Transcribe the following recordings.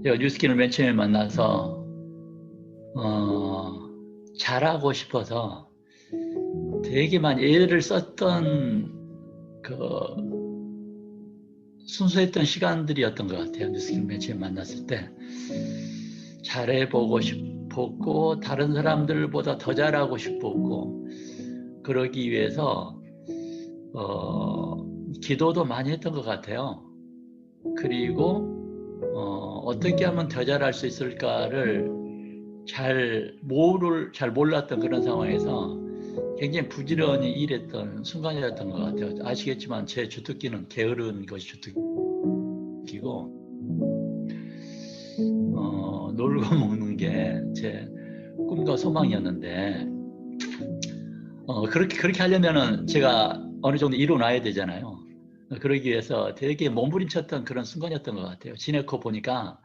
제가 뉴스킨을 맨 처음에 만나서 잘하고 싶어서 되게 많이 애를 썼던 그 순수했던 시간들이었던 것 같아요. 뉴스킨을 맨 처음에 만났을 때 잘해보고 싶었고 다른 사람들보다 더 잘하고 싶었고 그러기 위해서 기도도 많이 했던 것 같아요. 그리고 어떻게 하면 더 잘할 수 있을까를 잘 몰랐던 그런 상황에서 굉장히 부지런히 일했던 순간이었던 것 같아요. 아시겠지만 제 주특기는 게으른 것이 주특기고 놀고 먹는 게 제 꿈과 소망이었는데 그렇게 하려면은 제가 어느 정도 이뤄놔야 되잖아요. 그러기 위해서 되게 몸부림쳤던 그런 순간이었던 것 같아요. 지내고 보니까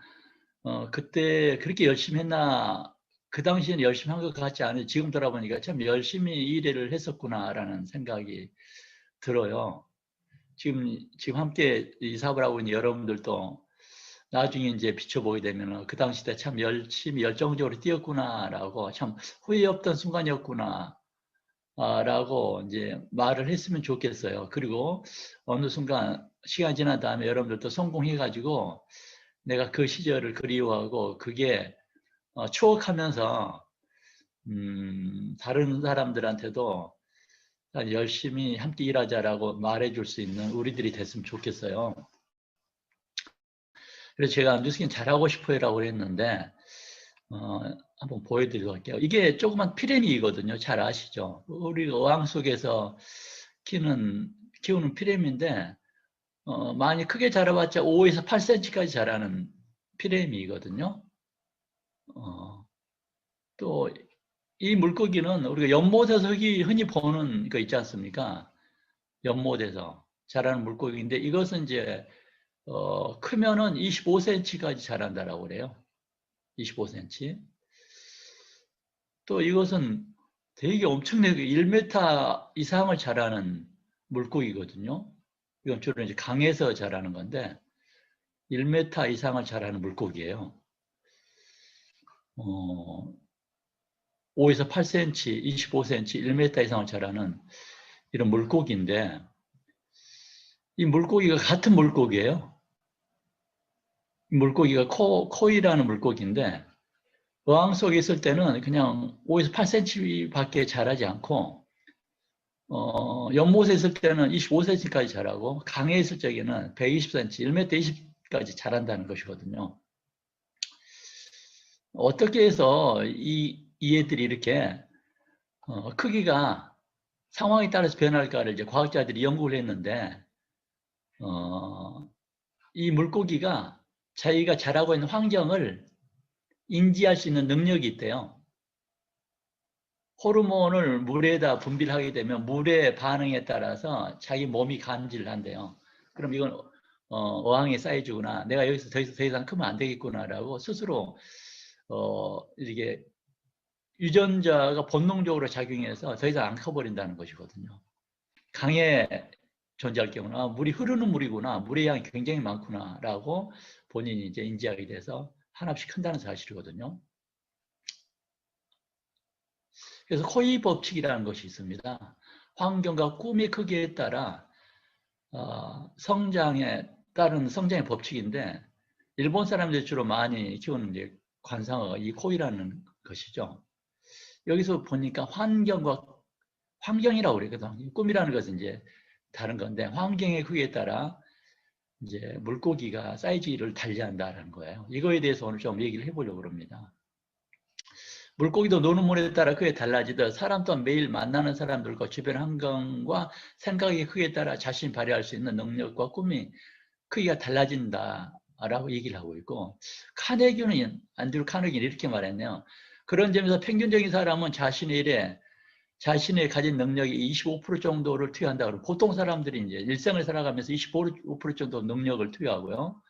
그때 그렇게 열심히 했나, 그 당시에는 열심히 한 것 같지 않아요. 지금 돌아보니까 참 열심히 일을 했었구나라는 생각이 들어요. 지금 함께 이 사업을 하고 있는 여러분들도 나중에 이제 비춰보게 되면 그 당시 때 참 열심히 열정적으로 뛰었구나라고, 참 후회 없던 순간이었구나 라고 이제 말을 했으면 좋겠어요. 그리고 어느 순간 시간이 지난 다음에 여러분들도 성공해가지고 내가 그 시절을 그리워하고 그게 추억하면서 다른 사람들한테도 열심히 함께 일하자라고 말해줄 수 있는 우리들이 됐으면 좋겠어요. 그래서 제가 뉴스킨 잘하고 싶어요라고 했는데 한번 보여드리도록 할게요. 이게 조그만 피레미거든요. 잘 아시죠? 우리 어항 속에서 키우는 피레미인데 많이 크게 자라봤자 5에서 8cm까지 자라는 피레미거든요. 또 이 물고기는 우리가 연못에서 흔히 보는 거 있지 않습니까? 연못에서 자라는 물고기인데 이것은 이제 크면은 25cm까지 자란다라고 그래요. 25cm. 또 이것은 되게 엄청나게 1m 이상을 자라는 물고기거든요. 이건 주로 이제 강에서 자라는 건데 1m 이상을 자라는 물고기예요. 5에서 8cm, 25cm, 1m 이상을 자라는 이런 물고기인데 이 물고기가 같은 물고기예요. 이 물고기가 코이라는 물고기인데 어항 속에 있을 때는 그냥 5에서 8cm밖에 자라지 않고 연못에 있을 때는 25cm까지 자라고 강에 있을 적에는 120cm, 1m 20까지 자란다는 것이거든요. 어떻게 해서 이 애들이 이렇게 크기가 상황에 따라서 변할까를 이제 과학자들이 연구를 했는데 이 물고기가 자기가 자라고 있는 환경을 인지할 수 있는 능력이 있대요. 호르몬을 물에다 분비를 하게 되면 물의 반응에 따라서 자기 몸이 감지를 한대요. 그럼 이건 어항의 사이즈구나. 내가 여기서 더 이상 크면 안 되겠구나라고 스스로 이렇게 유전자가 본능적으로 작용해서 더 이상 안 커버린다는 것이거든요. 강에 존재할 경우는 물이 흐르는 물이구나. 물의 양이 굉장히 많구나라고 본인이 이제 인지하게 돼서 하나씩 큰다는 사실이거든요. 그래서 코이 법칙이라는 것이 있습니다. 환경과 꿈의 크기에 따라 성장에 따른 성장의 법칙인데 일본 사람들이 주로 많이 키우는 이제 관상어가 이 코이라는 것이죠. 여기서 보니까 환경이라고 그러거든요. 꿈이라는 것은 이제 다른 건데 환경의 크기에 따라 이제 물고기가 사이즈를 달리한다는 거예요. 이거에 대해서 오늘 좀 얘기를 해보려고 합니다. 물고기도 노는 물에 따라 크게 달라지듯 사람 또한 매일 만나는 사람들과 주변 환경과 생각의 크기에 따라 자신이 발휘할 수 있는 능력과 꿈이 크기가 달라진다라고 얘기를 하고 있고 안드류 카네기는 이렇게 말했네요. 그런 점에서 평균적인 사람은 자신의 일에 자신의 가진 능력이 25% 정도를 투여한다고. 보통 사람들이 이제 일생을 살아가면서 25% 정도 능력을 투여하고요.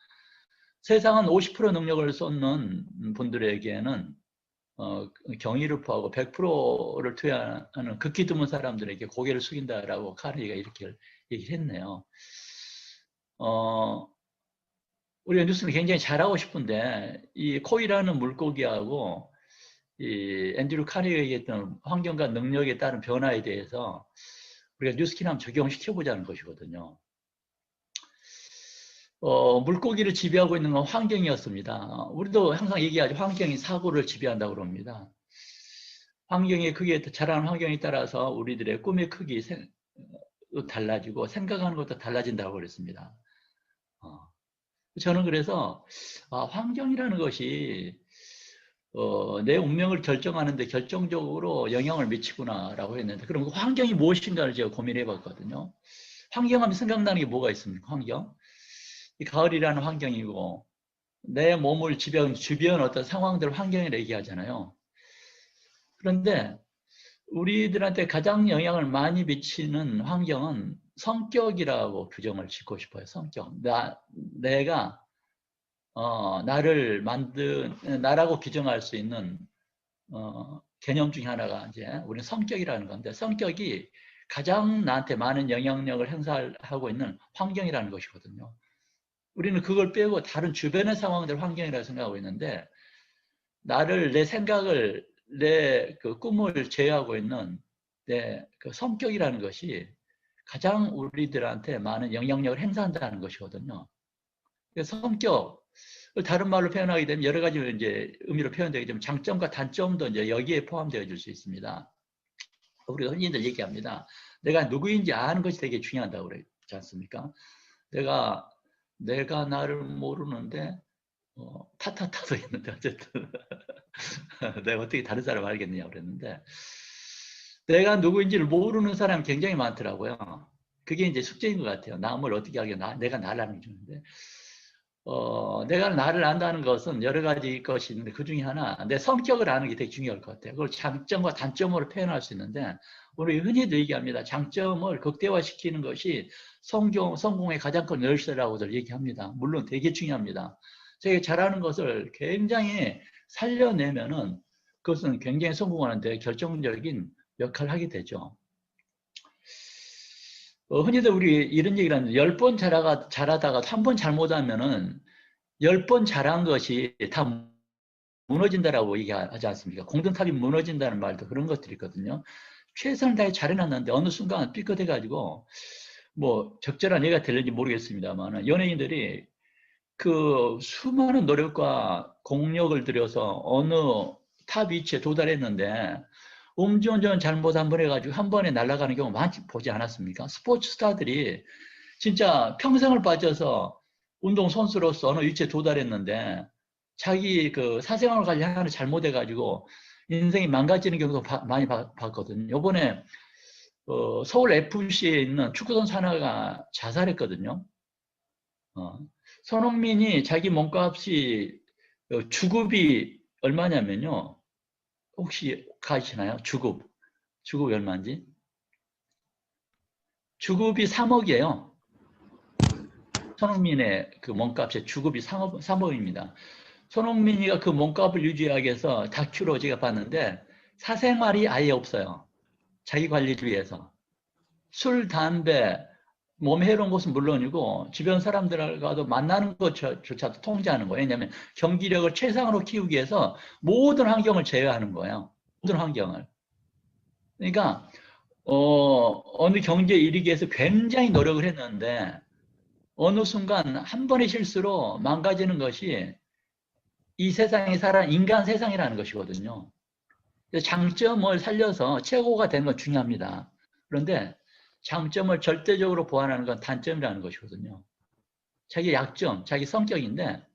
세상은 50% 능력을 쏟는 분들에게는 경의를 표하고 100%를 투여하는 극히 드문 사람들에게 고개를 숙인다라고 카네기가 이렇게 얘기를 했네요. 우리가 뉴스는 굉장히 잘하고 싶은데 이 코이라는 물고기하고 이 앤드류 카네기가 얘기했던 환경과 능력에 따른 변화에 대해서 우리가 뉴스키를 한번 적용시켜보자는 것이거든요. 물고기를 지배하고 있는 건 환경이었습니다. 우리도 항상 얘기하죠. 환경이 사고를 지배한다고 그럽니다. 환경의 크기에, 자라는 환경에 따라서 우리들의 꿈의 크기 달라지고 생각하는 것도 달라진다고 그랬습니다. 저는 그래서 환경이라는 것이 내 운명을 결정하는 데 결정적으로 영향을 미치구나라고 했는데, 그럼 그 환경이 무엇인가를 제가 고민해 봤거든요. 환경하면 생각나는 게 뭐가 있습니까? 환경. 이 가을이라는 환경이고, 내 몸을 지배하는 주변 어떤 상황들 환경이라고 얘기하잖아요. 그런데 우리들한테 가장 영향을 많이 미치는 환경은 성격이라고 규정을 짓고 싶어요. 성격. 내가 나라고 규정할 수 있는 개념 중에 하나가 이제 우리는 성격이라는 건데, 성격이 가장 나한테 많은 영향력을 행사하고 있는 환경이라는 것이거든요. 우리는 그걸 빼고 다른 주변의 상황들 환경이라고 생각하고 있는데, 내 생각을, 내 그 꿈을 제어하고 있는 내 그 성격이라는 것이 가장 우리들한테 많은 영향력을 행사한다는 것이거든요. 그래서 성격, 다른 말로 표현하게 되면 여러 가지 이제 의미로 표현되게 되면 장점과 단점도 이제 여기에 포함되어질 수 있습니다. 우리가 흔히들 얘기합니다. 내가 누구인지 아는 것이 되게 중요하다고 그러지 않습니까? 내가 나를 모르는데 타타타도 했는데 어쨌든 내가 어떻게 다른 사람 알겠느냐 그랬는데, 내가 누구인지를 모르는 사람이 굉장히 많더라고요. 그게 이제 숙제인 것 같아요. 남을 어떻게 하겠나, 내가 나를 아는 게 좋은데. 내가 나를 안다는 것은 여러 가지 것이 있는데 그 중에 하나, 내 성격을 아는 게 되게 중요할 것 같아요. 그걸 장점과 단점으로 표현할 수 있는데, 우리 흔히도 얘기합니다. 장점을 극대화시키는 것이 성공의 가장 큰 열쇠라고들 얘기합니다. 물론 되게 중요합니다. 제가 잘하는 것을 굉장히 살려내면은 그것은 굉장히 성공하는데 결정적인 역할을 하게 되죠. 흔히들 우리 이런 얘기를 하는데, 10번 잘하다가 한 번 잘못하면은 10번 잘한 것이 다 무너진다라고 얘기하지 않습니까? 공든탑이 무너진다는 말도 그런 것들이 있거든요. 최선을 다해 잘해놨는데 어느 순간 삐끗해가지고 뭐 적절한 예가 될는지 모르겠습니다만, 연예인들이 그 수많은 노력과 공력을 들여서 어느 탑 위치에 도달했는데 음주운전 잘못 한 번 해가지고 한 번에 날아가는 경우 많이 보지 않았습니까? 스포츠 스타들이 진짜 평생을 바쳐서 운동선수로서 어느 위치에 도달했는데 자기 그 사생활 관리하는 잘못해가지고 인생이 망가지는 경우도 많이 봤거든요. 이번에 서울 FC에 있는 축구선수 하나가 자살했거든요. 손흥민이 자기 몸값이 주급이 얼마냐면요. 혹시 가시나요? 주급이 얼마인지? 주급이 3억이에요. 손흥민의 그 몸값의 주급이 3억입니다. 손흥민이가 그 몸값을 유지하기 위해서 다큐로 제가 봤는데 사생활이 아예 없어요. 자기 관리를 위해서. 술, 담배, 몸에 해로운 것은 물론이고 주변 사람들과도 만나는 것조차도 통제하는 거예요. 왜냐하면 경기력을 최상으로 키우기 위해서 모든 환경을 제어하는 거예요. 모든 환경을. 그러니까 어느 경제에 이르기 위해서 굉장히 노력을 했는데 어느 순간 한 번의 실수로 망가지는 것이 이 세상에 살아 인간 세상이라는 것이거든요. 장점을 살려서 최고가 되는 건 중요합니다. 그런데 장점을 절대적으로 보완하는 건 단점이라는 것이거든요. 자기 약점, 자기 성격인데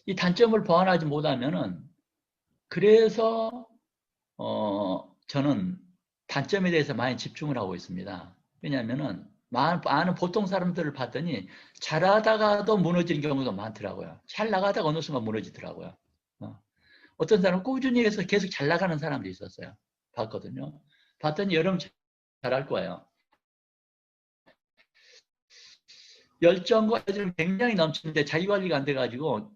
이 단점을 보완하지 못하면은, 그래서 저는 단점에 대해서 많이 집중을 하고 있습니다. 왜냐하면은 많은 보통 사람들을 봤더니 잘하다가도 무너지는 경우도 많더라고요. 잘 나가다가 어느 순간 무너지더라고요. 어떤 사람은 꾸준히 해서 계속 잘 나가는 사람도 있었어요. 봤거든요. 봤더니 여러분 잘할 거예요. 열정과 애들은 굉장히 넘치는데 자기 관리가 안 돼가지고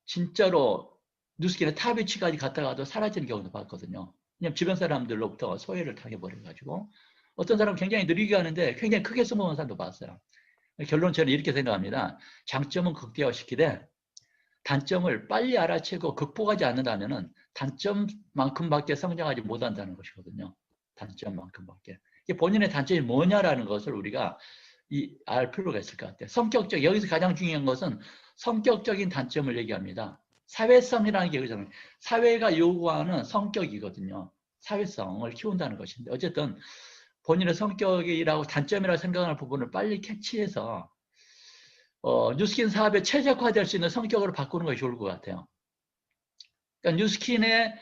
진짜로 뉴스키나 탑 위치까지 갔다가도 사라지는 경우도 봤거든요. 그냥 주변 사람들로부터 소외를 당해버려가지고 어떤 사람은 굉장히 느리게 가는데 굉장히 크게 성공한 사람도 봤어요. 결론 저는 이렇게 생각합니다. 장점은 극대화시키되 단점을 빨리 알아채고 극복하지 않는다면 단점만큼밖에 성장하지 못한다는 것이거든요. 단점만큼밖에. 본인의 단점이 뭐냐라는 것을 우리가 알 필요가 있을 것 같아요. 여기서 가장 중요한 것은 성격적인 단점을 얘기합니다. 사회성이라는 게 그렇잖아요. 사회가 요구하는 성격이거든요. 사회성을 키운다는 것인데 어쨌든 본인의 성격이라고 단점이라고 생각하는 부분을 빨리 캐치해서 뉴스킨 사업에 최적화될 수 있는 성격으로 바꾸는 것이 좋을 것 같아요. 그러니까 뉴스킨에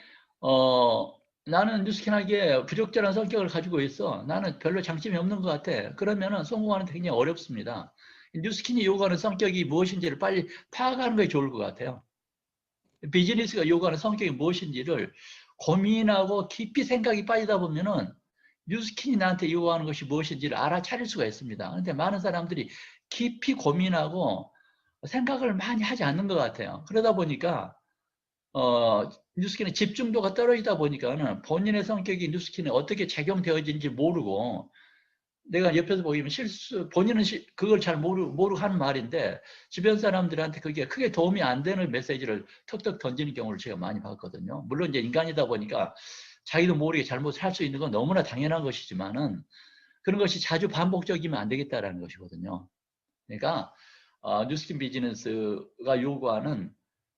나는 뉴스킨하기에 부적절한 성격을 가지고 있어. 나는 별로 장점이 없는 것 같아. 그러면은 성공하는 데 굉장히 어렵습니다. 뉴스킨이 요구하는 성격이 무엇인지를 빨리 파악하는 것이 좋을 것 같아요. 비즈니스가 요구하는 성격이 무엇인지를 고민하고 깊이 생각이 빠지다 보면은 뉴스킨이 나한테 요구하는 것이 무엇인지를 알아차릴 수가 있습니다. 그런데 많은 사람들이 깊이 고민하고 생각을 많이 하지 않는 것 같아요. 그러다 보니까 뉴스킨의 집중도가 떨어지다 보니까는 본인의 성격이 뉴스킨에 어떻게 작용되어진지 모르고 내가 옆에서 보기면 본인은 그걸 잘 모르고 하는 말인데 주변 사람들한테 그게 크게 도움이 안 되는 메시지를 턱턱 던지는 경우를 제가 많이 봤거든요. 물론 이제 인간이다 보니까 자기도 모르게 잘못을 할 수 있는 건 너무나 당연한 것이지만은 그런 것이 자주 반복적이면 안 되겠다라는 것이거든요. 그러니까 뉴스킨 비즈니스가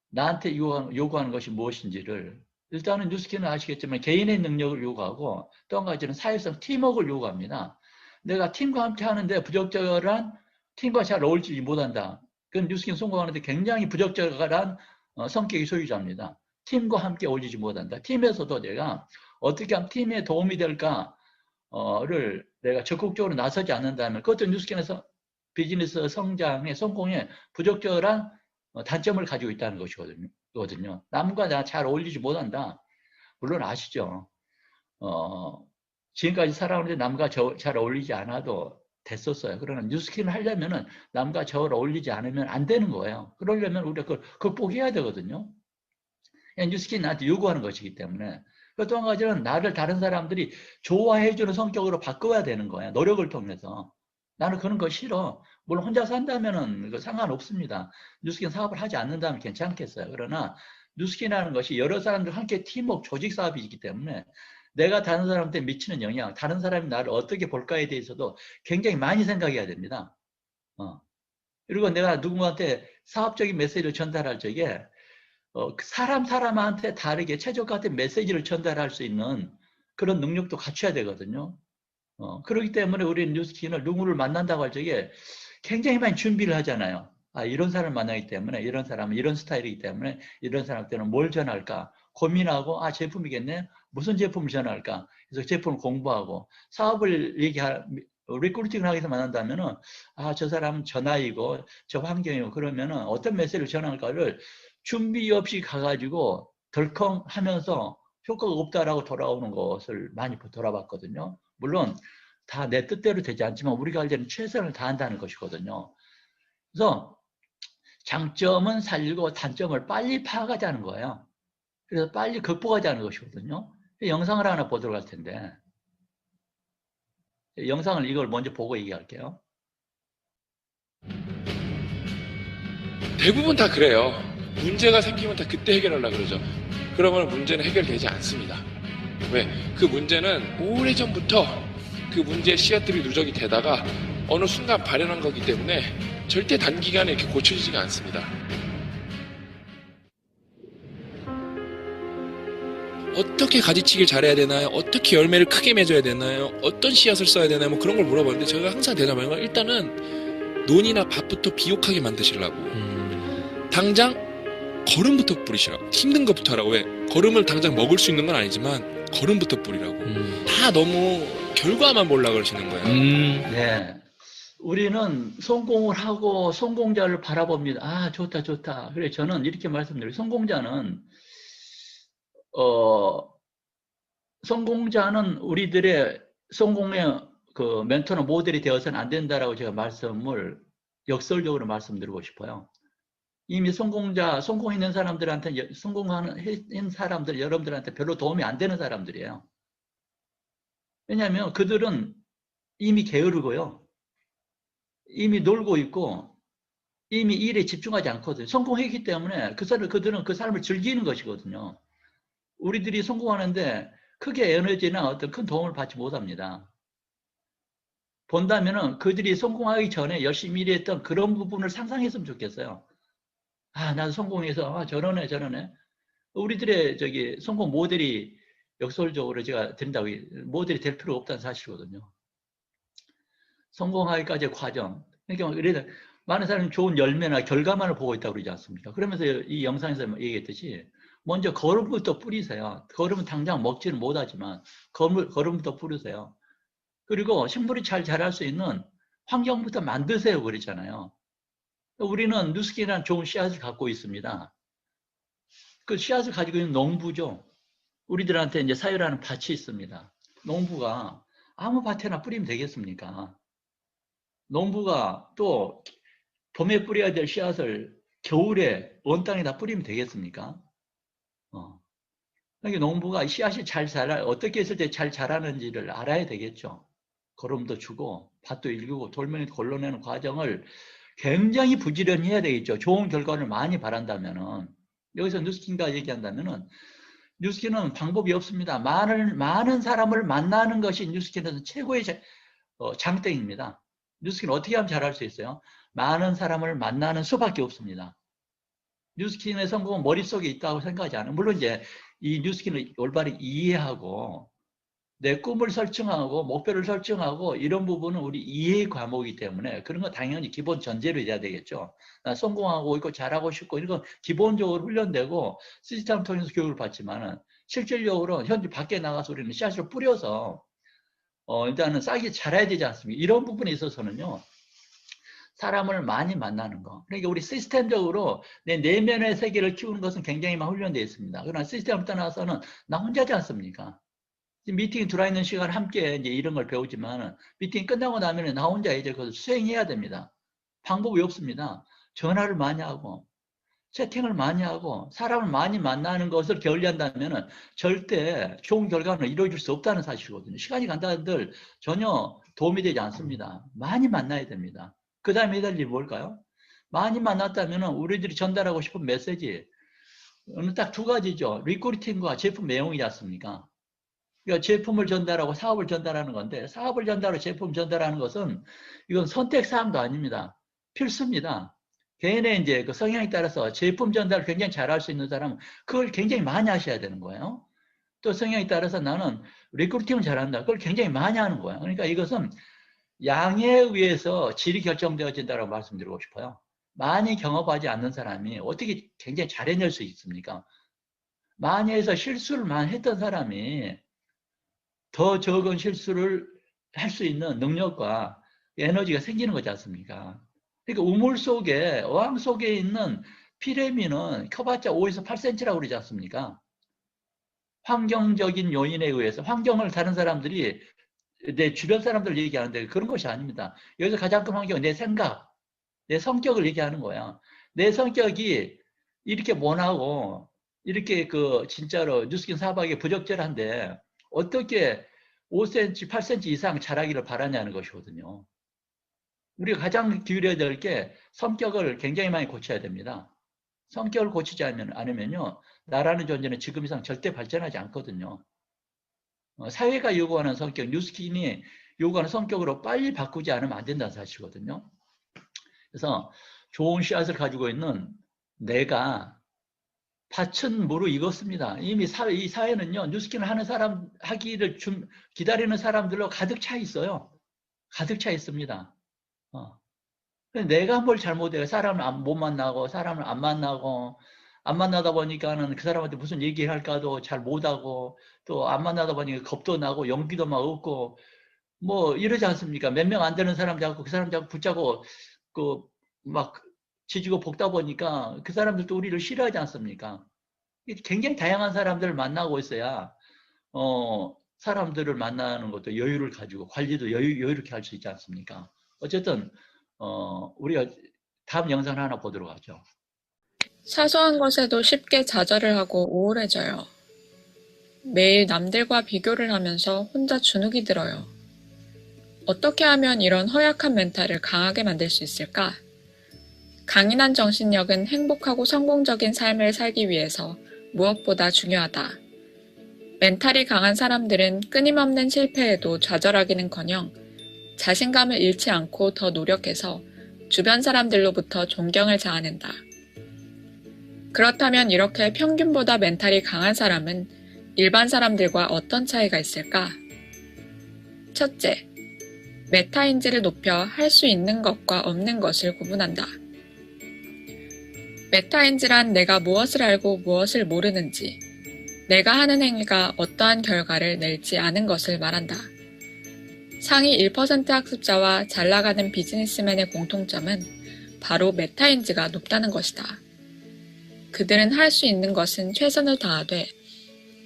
나한테 요구하는 것이 무엇인지를 일단은 뉴스킨은 아시겠지만 개인의 능력을 요구하고 또 한 가지는 사회성 팀워크를 요구합니다. 내가 팀과 함께 하는데 부적절한 팀과 잘 어울리지 못한다. 그건 뉴스킨 성공하는데 굉장히 부적절한 성격의 소유자입니다. 팀과 함께 어울리지 못한다. 팀에서도 내가 어떻게 하면 팀에 도움이 될까를 내가 적극적으로 나서지 않는다면 그것도 뉴스킨에서 비즈니스 성장의 성공에 부적절한 단점을 가지고 있다는 것이거든요. 남과 나 잘 어울리지 못한다. 물론 아시죠. 지금까지 살아오는데 남과 잘 어울리지 않아도 됐었어요. 그러나 뉴스킨을 하려면은 남과 잘 어울리지 않으면 안 되는 거예요. 그러려면 우리가 그걸 극복해야 되거든요. 뉴스킨이 나한테 요구하는 것이기 때문에. 또 한 가지는 나를 다른 사람들이 좋아해주는 성격으로 바꿔야 되는 거예요. 노력을 통해서. 나는 그런 거 싫어. 물론 혼자 산다면은 상관없습니다. 뉴스킨 사업을 하지 않는다면 괜찮겠어요. 그러나 뉴스킨이라는 것이 여러 사람들 함께 팀워크 조직 사업이기 때문에 내가 다른 사람한테 미치는 영향, 다른 사람이 나를 어떻게 볼까에 대해서도 굉장히 많이 생각해야 됩니다. 그리고 내가 누군가한테 사업적인 메시지를 전달할 적에 사람한테 다르게 최적화된 메시지를 전달할 수 있는 그런 능력도 갖춰야 되거든요. 그렇기 때문에 우리는 뉴스킨을 누구를 만난다고 할 적에 굉장히 많이 준비를 하잖아요. 이런 사람을 만나기 때문에 이런 사람은 이런 스타일이기 때문에 이런 사람한테는 뭘 전할까 고민하고 제품이겠네. 무슨 제품을 전할까? 그래서 제품을 공부하고 사업을 리크루팅을 하기 위해서 만난다면은 저 사람은 저 나이고 저 환경이고 그러면은 어떤 메시지를 전할까를 준비 없이 가가지고 덜컹 하면서 효과가 없다라고 돌아오는 것을 많이 돌아봤거든요. 물론 다 내 뜻대로 되지 않지만 우리가 할 때는 최선을 다한다는 것이거든요. 그래서 장점은 살리고 단점을 빨리 파악하자는 거예요. 그래서 빨리 극복하자는 것이거든요. 영상을 하나 보도록 할 텐데 영상을 이걸 먼저 보고 얘기할게요. 대부분 다 그래요. 문제가 생기면 다 그때 해결하려고 그러죠. 그러면 문제는 해결되지 않습니다. 왜? 그 문제는 오래전부터 그 문제의 씨앗들이 누적이 되다가 어느 순간 발현한 거기 때문에 절대 단기간에 이렇게 고쳐지지가 않습니다. 어떻게 가지치기를 잘해야 되나요? 어떻게 열매를 크게 맺어야 되나요? 어떤 씨앗을 써야 되나요? 뭐 그런 걸 물어보는데 제가 항상 대답하는 건 일단은 논이나 밭부터 비옥하게 만드시려고 당장 거름부터 뿌리시라고. 힘든 것부터 하라고. 왜? 거름을 당장 먹을 수 있는 건 아니지만 거름부터 뿌리라고. 다 너무 결과만 보려고 그러시는 거예요. 네. 우리는 성공을 하고 성공자를 바라봅니다. 좋다. 그래, 저는 이렇게 말씀드려요. 성공자는 우리들의 성공의 그 멘토나 모델이 되어서는 안 된다라고 제가 역설적으로 말씀드리고 싶어요. 이미 성공했는 사람들한테, 성공하는 사람들, 여러분들한테 별로 도움이 안 되는 사람들이에요. 왜냐하면 그들은 이미 게으르고요. 이미 놀고 있고 이미 일에 집중하지 않거든요. 성공했기 때문에 그들은 그 삶을 즐기는 것이거든요. 우리들이 성공하는데 크게 에너지나 어떤 큰 도움을 받지 못합니다. 본다면은 그들이 성공하기 전에 열심히 일했던 그런 부분을 상상했으면 좋겠어요. 아, 나도 성공해서, 아, 저러네. 우리들의 성공 모델이 역설적으로 제가 된다고, 모델이 될 필요 없다는 사실이거든요. 성공하기까지의 과정. 그러니까 많은 사람이 좋은 열매나 결과만을 보고 있다고 그러지 않습니까? 그러면서 이 영상에서 얘기했듯이 먼저 걸음부터 뿌리세요. 걸음은 당장 먹지는 못하지만 걸음부터 뿌리세요. 그리고 식물이 잘 자랄 수 있는 환경부터 만드세요. 그러잖아요. 우리는 누스키라는 좋은 씨앗을 갖고 있습니다. 그 씨앗을 가지고 있는 농부죠. 우리들한테 이제 사유라는 밭이 있습니다. 농부가 아무 밭에나 뿌리면 되겠습니까? 농부가 또 봄에 뿌려야 될 씨앗을 겨울에 원 땅에다 뿌리면 되겠습니까? 그러니까 농부가 씨앗이 어떻게 했을 때 잘 자라는지를 알아야 되겠죠. 거름도 주고 밭도 일구고 돌멩이도 걸러내는 과정을 굉장히 부지런히 해야 되겠죠. 좋은 결과를 많이 바란다면은. 여기서 누스킨가 얘기한다면은 뉴스킨은 방법이 없습니다. 많은 사람을 만나는 것이 뉴스킨에서 최고의 장땡입니다. 뉴스킨은 어떻게 하면 잘할 수 있어요? 많은 사람을 만나는 수밖에 없습니다. 뉴스킨의 성공은 머릿속에 있다고 생각하지 않아요. 물론 이제 이 뉴스킨을 올바르게 이해하고 내 꿈을 설정하고 목표를 설정하고 이런 부분은 우리 이해의 과목이기 때문에 그런 건 당연히 기본 전제로 해야 되겠죠. 나 성공하고 있고 잘하고 싶고 이런 건 기본적으로 훈련되고 시스템을 통해서 교육을 받지만은 실질적으로 현재 밖에 나가서 우리는 씨앗을 뿌려서 일단은 싹이 자라야 되지 않습니까? 이런 부분에 있어서는요. 사람을 많이 만나는 거. 그러니까 우리 시스템적으로 내 내면의 세계를 키우는 것은 굉장히 많이 훈련되어 있습니다. 그러나 시스템을 떠나서는 나 혼자지 않습니까? 미팅이 들어있는 시간 함께 이제 이런 걸 배우지만 미팅이 끝나고 나면 나 혼자 이제 그걸 수행해야 됩니다. 방법이 없습니다. 전화를 많이 하고 채팅을 많이 하고 사람을 많이 만나는 것을 게을리한다면 절대 좋은 결과는 이루어질 수 없다는 사실이거든요. 시간이 간다 한들 전혀 도움이 되지 않습니다. 많이 만나야 됩니다. 그 다음에 해야 될 일이 뭘까요? 많이 만났다면 우리들이 전달하고 싶은 메시지 딱 두 가지죠. 리크루팅과 제품 내용이지 않습니까? 그러니까 제품을 전달하고 사업을 전달하는 건데 사업을 전달하고 제품 전달하는 것은 이건 선택사항도 아닙니다. 필수입니다. 개인의 이제 그 성향에 따라서 제품 전달을 굉장히 잘할 수 있는 사람은 그걸 굉장히 많이 하셔야 되는 거예요. 또 성향에 따라서 나는 리크루팅을 잘한다. 그걸 굉장히 많이 하는 거예요. 그러니까 이것은 양에 의해서 질이 결정되어진다고 말씀드리고 싶어요. 많이 경험하지 않는 사람이 어떻게 굉장히 잘해낼 수 있습니까? 많이 해서 실수를 많이 했던 사람이 더 적은 실수를 할 수 있는 능력과 에너지가 생기는 거지 않습니까? 그러니까 우물 속에, 어항 속에 있는 피레미는 커봤자 5에서 8cm라고 그러지 않습니까? 환경적인 요인에 의해서, 환경을 다른 사람들이 내 주변 사람들 얘기하는데 그런 것이 아닙니다. 여기서 가장 큰 환경은 내 생각, 내 성격을 얘기하는 거야. 내 성격이 이렇게 모나고, 이렇게 진짜로 뉴스킨 사박이 부적절한데, 어떻게 5cm, 8cm 이상 자라기를 바라냐는 것이거든요. 우리가 가장 기울여야 될 게 성격을 굉장히 많이 고쳐야 됩니다. 성격을 고치지 않으면요, 나라는 존재는 지금 이상 절대 발전하지 않거든요. 사회가 요구하는 성격, 뉴스킨이 요구하는 성격으로 빨리 바꾸지 않으면 안 된다는 사실이거든요. 그래서 좋은 씨앗을 가지고 있는 내가 밭은 무르익었습니다. 이미 이 사회는요, 뉴스킨을 하는 사람, 하기를 기다리는 사람들로 가득 차 있어요. 가득 차 있습니다. 내가 뭘 잘못해요. 사람을 못 만나고, 사람을 안 만나고, 안 만나다 보니까는 그 사람한테 무슨 얘기를 할까도 잘 못하고, 또 안 만나다 보니까 겁도 나고, 용기도 막 없고, 뭐, 이러지 않습니까? 몇 명 안 되는 사람 잡고, 그 사람 잡고 붙잡고, 막, 지지고 볶다 보니까 그 사람들도 우리를 싫어하지 않습니까? 굉장히 다양한 사람들을 만나고 있어야, 사람들을 만나는 것도 여유를 가지고 관리도 여유롭게 할 수 있지 않습니까? 어쨌든, 우리가 다음 영상을 하나 보도록 하죠. 사소한 것에도 쉽게 좌절을 하고 우울해져요. 매일 남들과 비교를 하면서 혼자 주눅이 들어요. 어떻게 하면 이런 허약한 멘탈을 강하게 만들 수 있을까? 강인한 정신력은 행복하고 성공적인 삶을 살기 위해서 무엇보다 중요하다. 멘탈이 강한 사람들은 끊임없는 실패에도 좌절하기는커녕 자신감을 잃지 않고 더 노력해서 주변 사람들로부터 존경을 자아낸다. 그렇다면 이렇게 평균보다 멘탈이 강한 사람은 일반 사람들과 어떤 차이가 있을까? 첫째, 메타인지를 높여 할 수 있는 것과 없는 것을 구분한다. 메타인지란 내가 무엇을 알고 무엇을 모르는지, 내가 하는 행위가 어떠한 결과를 낼지 아는 것을 말한다. 상위 1% 학습자와 잘 나가는 비즈니스맨의 공통점은 바로 메타인지가 높다는 것이다. 그들은 할 수 있는 것은 최선을 다하되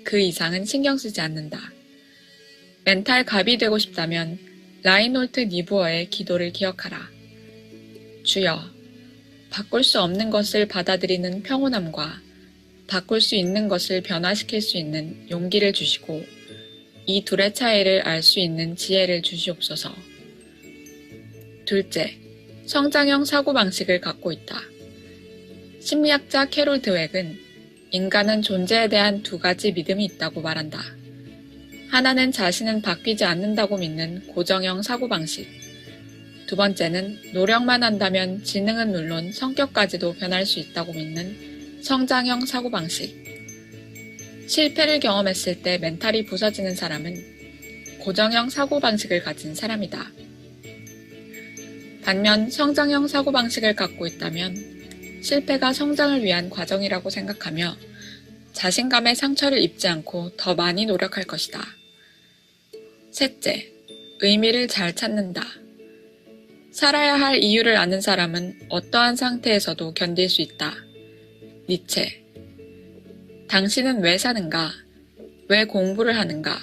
그 이상은 신경 쓰지 않는다. 멘탈 갑이 되고 싶다면 라인홀트 니부어의 기도를 기억하라. 주여, 바꿀 수 없는 것을 받아들이는 평온함과 바꿀 수 있는 것을 변화시킬 수 있는 용기를 주시고 이 둘의 차이를 알 수 있는 지혜를 주시옵소서. 둘째, 성장형 사고방식을 갖고 있다. 심리학자 캐롤 드웩은 인간은 존재에 대한 두 가지 믿음이 있다고 말한다. 하나는 자신은 바뀌지 않는다고 믿는 고정형 사고방식. 두 번째는 노력만 한다면 지능은 물론 성격까지도 변할 수 있다고 믿는 성장형 사고방식. 실패를 경험했을 때 멘탈이 부서지는 사람은 고정형 사고방식을 가진 사람이다. 반면 성장형 사고방식을 갖고 있다면 실패가 성장을 위한 과정이라고 생각하며 자신감의 상처를 입지 않고 더 많이 노력할 것이다. 셋째, 의미를 잘 찾는다. 살아야 할 이유를 아는 사람은 어떠한 상태에서도 견딜 수 있다. 니체. 당신은 왜 사는가? 왜 공부를 하는가?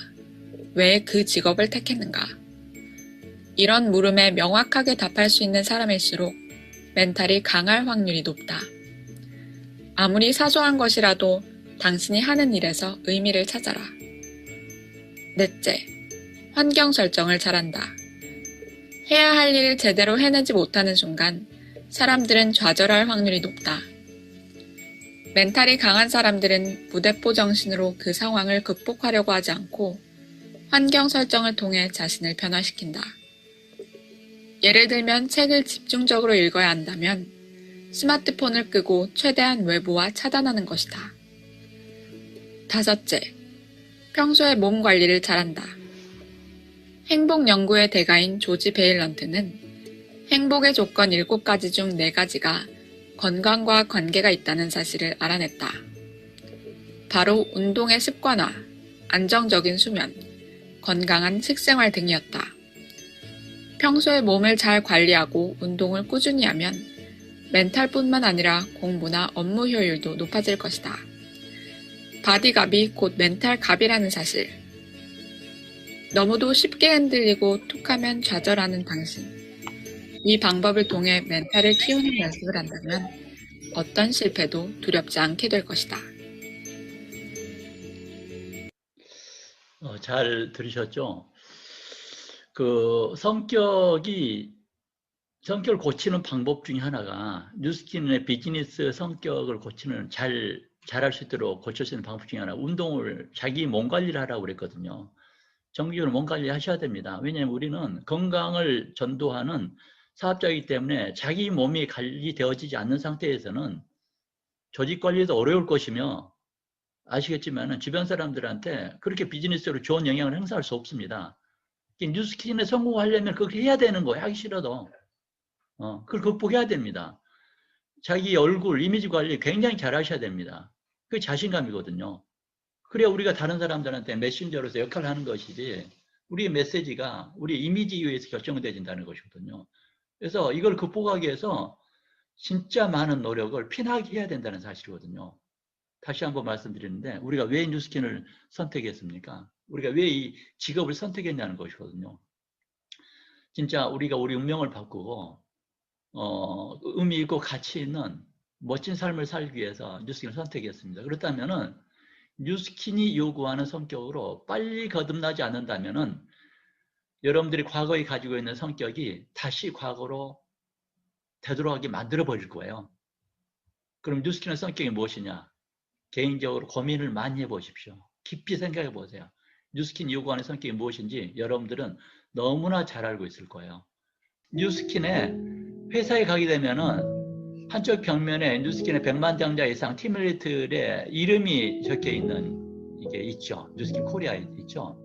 왜 그 직업을 택했는가? 이런 물음에 명확하게 답할 수 있는 사람일수록 멘탈이 강할 확률이 높다. 아무리 사소한 것이라도 당신이 하는 일에서 의미를 찾아라. 넷째, 환경 설정을 잘한다. 해야 할 일을 제대로 해내지 못하는 순간 사람들은 좌절할 확률이 높다. 멘탈이 강한 사람들은 무대포 정신으로 그 상황을 극복하려고 하지 않고 환경 설정을 통해 자신을 변화시킨다. 예를 들면 책을 집중적으로 읽어야 한다면 스마트폰을 끄고 최대한 외부와 차단하는 것이다. 다섯째, 평소에 몸 관리를 잘한다. 행복 연구의 대가인 조지 베일런트는 행복의 조건 7가지 중 4가지가 건강과 관계가 있다는 사실을 알아냈다. 바로 운동의 습관화, 안정적인 수면, 건강한 식생활 등이었다. 평소에 몸을 잘 관리하고 운동을 꾸준히 하면 멘탈뿐만 아니라 공부나 업무 효율도 높아질 것이다. 바디갑이 곧 멘탈갑이라는 사실. 너무도 쉽게 흔들리고 툭하면 좌절하는 당신. 이 방법을 통해 멘탈을 키우는 연습을 한다면 어떤 실패도 두렵지 않게 될 것이다. 잘 들으셨죠? 그 성격을 고치는 방법 중에 하나가 뉴스킨의 비즈니스 성격을 고치는 잘할 수 있도록 고칠 수 있는 방법 중에 하나 운동을 자기 몸 관리를 하라고 그랬거든요. 정기적으로 몸 관리 하셔야 됩니다. 왜냐하면 우리는 건강을 전도하는 사업자이기 때문에 자기 몸이 관리되어지지 않는 상태에서는 조직 관리도 어려울 것이며 아시겠지만 주변 사람들한테 그렇게 비즈니스로 좋은 영향을 행사할 수 없습니다. 뉴스킨에 성공하려면 그렇게 해야 되는 거예요. 하기 싫어도. 그걸 극복해야 됩니다. 자기 얼굴, 이미지 관리 굉장히 잘 하셔야 됩니다. 그게 자신감이거든요. 그래야 우리가 다른 사람들한테 메신저로서 역할을 하는 것이지 우리의 메시지가 우리 이미지에 의해서 결정되어진다는 것이거든요. 그래서 이걸 극복하기 위해서 진짜 많은 노력을 피나게 해야 된다는 사실이거든요. 다시 한번 말씀드리는데 우리가 왜 뉴스킨을 선택했습니까? 우리가 왜 이 직업을 선택했냐는 것이거든요. 진짜 우리가 우리 운명을 바꾸고 의미 있고 가치 있는 멋진 삶을 살기 위해서 뉴스킨을 선택했습니다. 그렇다면은 뉴스킨이 요구하는 성격으로 빨리 거듭나지 않는다면은 여러분들이 과거에 가지고 있는 성격이 다시 과거로 되돌아가게 만들어 버릴 거예요. 그럼 뉴스킨의 성격이 무엇이냐? 개인적으로 고민을 많이 해보십시오. 깊이 생각해 보세요. 뉴스킨 요구하는 성격이 무엇인지 여러분들은 너무나 잘 알고 있을 거예요. 뉴스킨의 회사에 가게 되면은 한쪽 벽면에 뉴스킨의 100만 장자 이상 팀리들의 이름이 적혀 있는 이게 있죠. 뉴스킨 코리아에 있죠.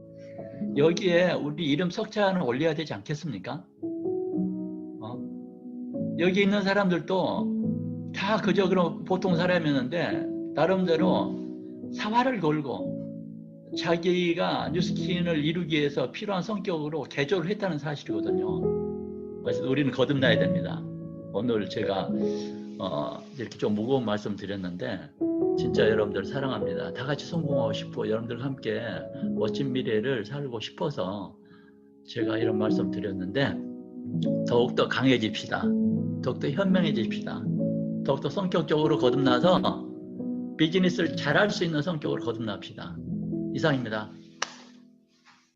여기에 우리 이름 석자는 올려야 되지 않겠습니까? 여기 있는 사람들도 다 그저 그런 보통 사람이었는데 나름대로 사활을 걸고 자기가 뉴스킨을 이루기 위해서 필요한 성격으로 개조를 했다는 사실이거든요. 그래서 우리는 거듭나야 됩니다. 오늘 제가 이렇게 좀 무거운 말씀 드렸는데 진짜 여러분들 사랑합니다. 다 같이 성공하고 싶고 여러분들과 함께 멋진 미래를 살고 싶어서 제가 이런 말씀 드렸는데 더욱더 강해집시다. 더욱더 현명해집시다. 더욱더 성격적으로 거듭나서 비즈니스를 잘할 수 있는 성격으로 거듭납시다. 이상입니다.